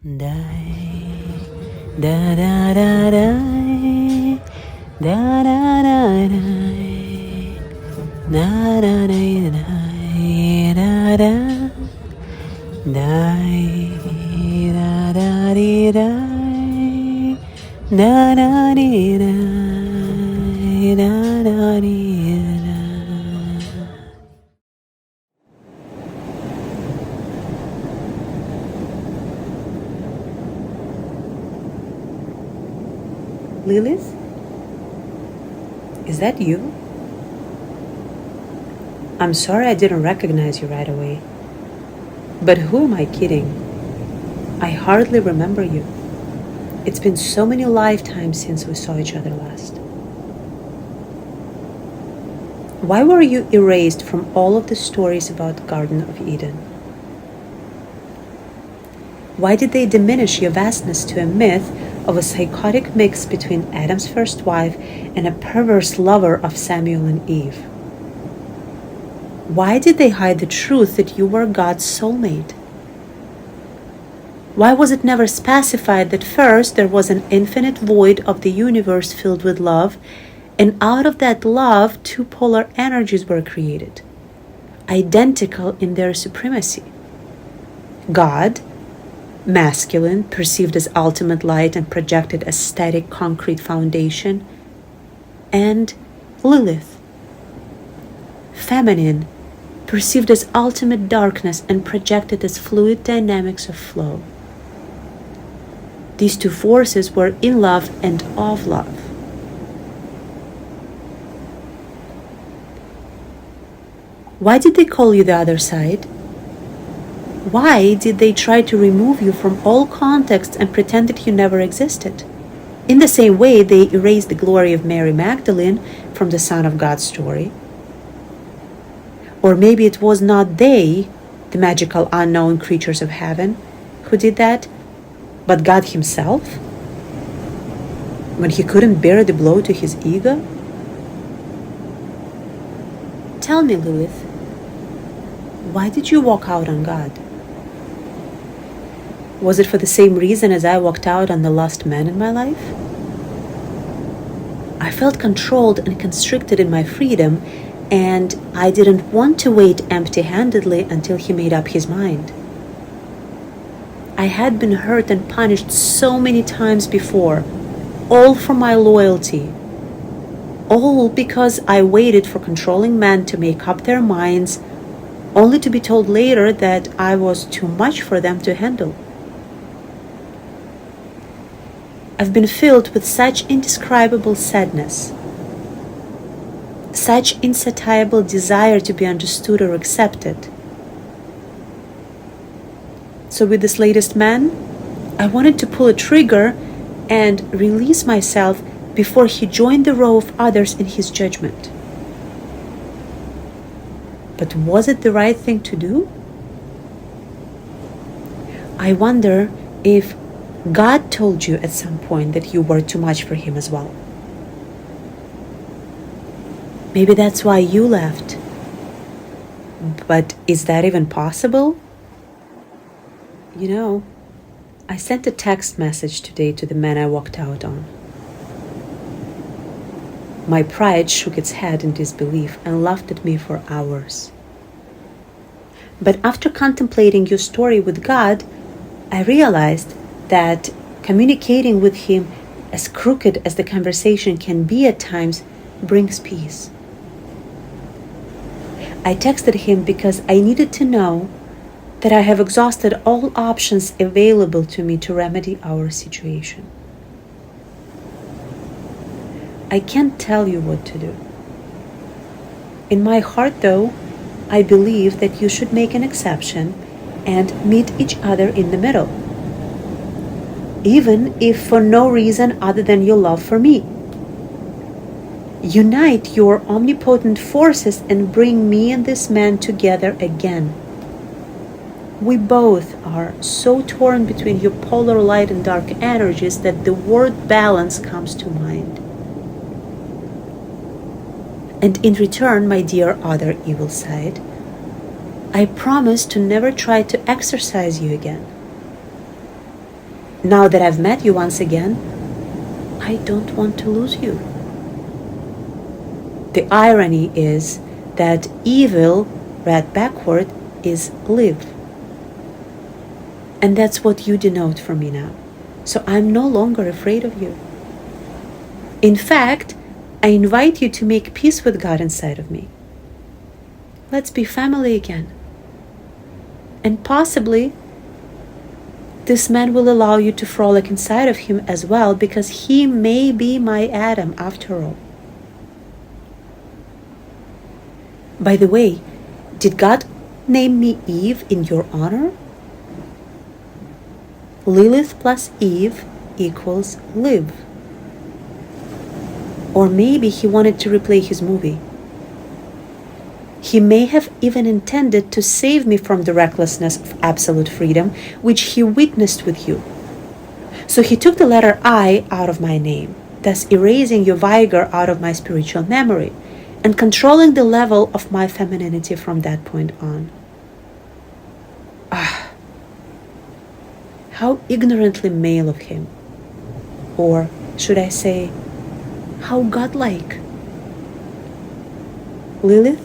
Die, da da da die, da da da die, da da da die, da da, die, da da dee die, da da dee die, da da dee da. Lilith? Is that you? I'm sorry I didn't recognize you right away. But who am I kidding? I hardly remember you. It's been so many lifetimes since we saw each other last. Why were you erased from all of the stories about the Garden of Eden? Why did they diminish your vastness to a myth of a psychotic mix between Adam's first wife and a perverse lover of Samuel and Eve? Why did they hide the truth that you were God's soulmate? Why was it never specified that first there was an infinite void of the universe filled with love, and out of that love two polar energies were created, identical in their supremacy? God, masculine, perceived as ultimate light and projected as static concrete foundation, and Lilith, feminine, perceived as ultimate darkness and projected as fluid dynamics of flow. These two forces were in love and of love. Why did they call you the other side? Why did they try to remove you from all context and pretend that you never existed? In the same way they erased the glory of Mary Magdalene from the Son of God story. Or maybe it was not they, the magical unknown creatures of heaven, who did that, but God himself? When he couldn't bear the blow to his ego? Tell me, Lilith, why did you walk out on God? Was it for the same reason as I walked out on the last man in my life? I felt controlled and constricted in my freedom, and I didn't want to wait empty-handedly until he made up his mind. I had been hurt and punished so many times before, all for my loyalty, all because I waited for controlling men to make up their minds, only to be told later that I was too much for them to handle. I've been filled with such indescribable sadness, such insatiable desire to be understood or accepted. So with this latest man, I wanted to pull a trigger and release myself before he joined the row of others in his judgment. But was it the right thing to do? I wonder if God told you at some point that you were too much for him as well. Maybe that's why you left. But is that even possible? You know, I sent a text message today to the man I walked out on. My pride shook its head in disbelief and laughed at me for hours. But after contemplating your story with God, I realized that communicating with him, as crooked as the conversation can be at times, brings peace. I texted him because I needed to know that I have exhausted all options available to me to remedy our situation. I can't tell you what to do. In my heart, though, I believe that you should make an exception and meet each other in the middle, even if for no reason other than your love for me. Unite your omnipotent forces and bring me and this man together again. We both are so torn between your polar light and dark energies that the word balance comes to mind. And in return, my dear other evil side, I promise to never try to exercise you again. Now that I've met you once again, I don't want to lose you. The irony is that evil, read backward, is live. And that's what you denote for me now. So I'm no longer afraid of you. In fact, I invite you to make peace with God inside of me. Let's be family again. And possibly, this man will allow you to frolic inside of him as well, because he may be my Adam after all. By the way, did God name me Eve in your honor? Lilith plus Eve equals live. Or maybe he wanted to replay his movie. He may have even intended to save me from the recklessness of absolute freedom, which he witnessed with you. So he took the letter I out of my name, thus erasing your vigor out of my spiritual memory, and controlling the level of my femininity from that point on. How ignorantly male of him. Or should I say, how godlike. Lilith?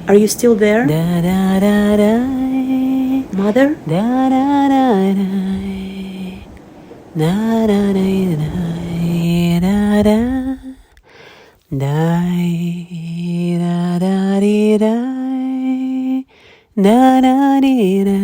Are you still there? Da, da, da, da. Mother? Da, da, da, da. Da, da, da, da, da. Da, da, da, da, da. Da, da, da, da.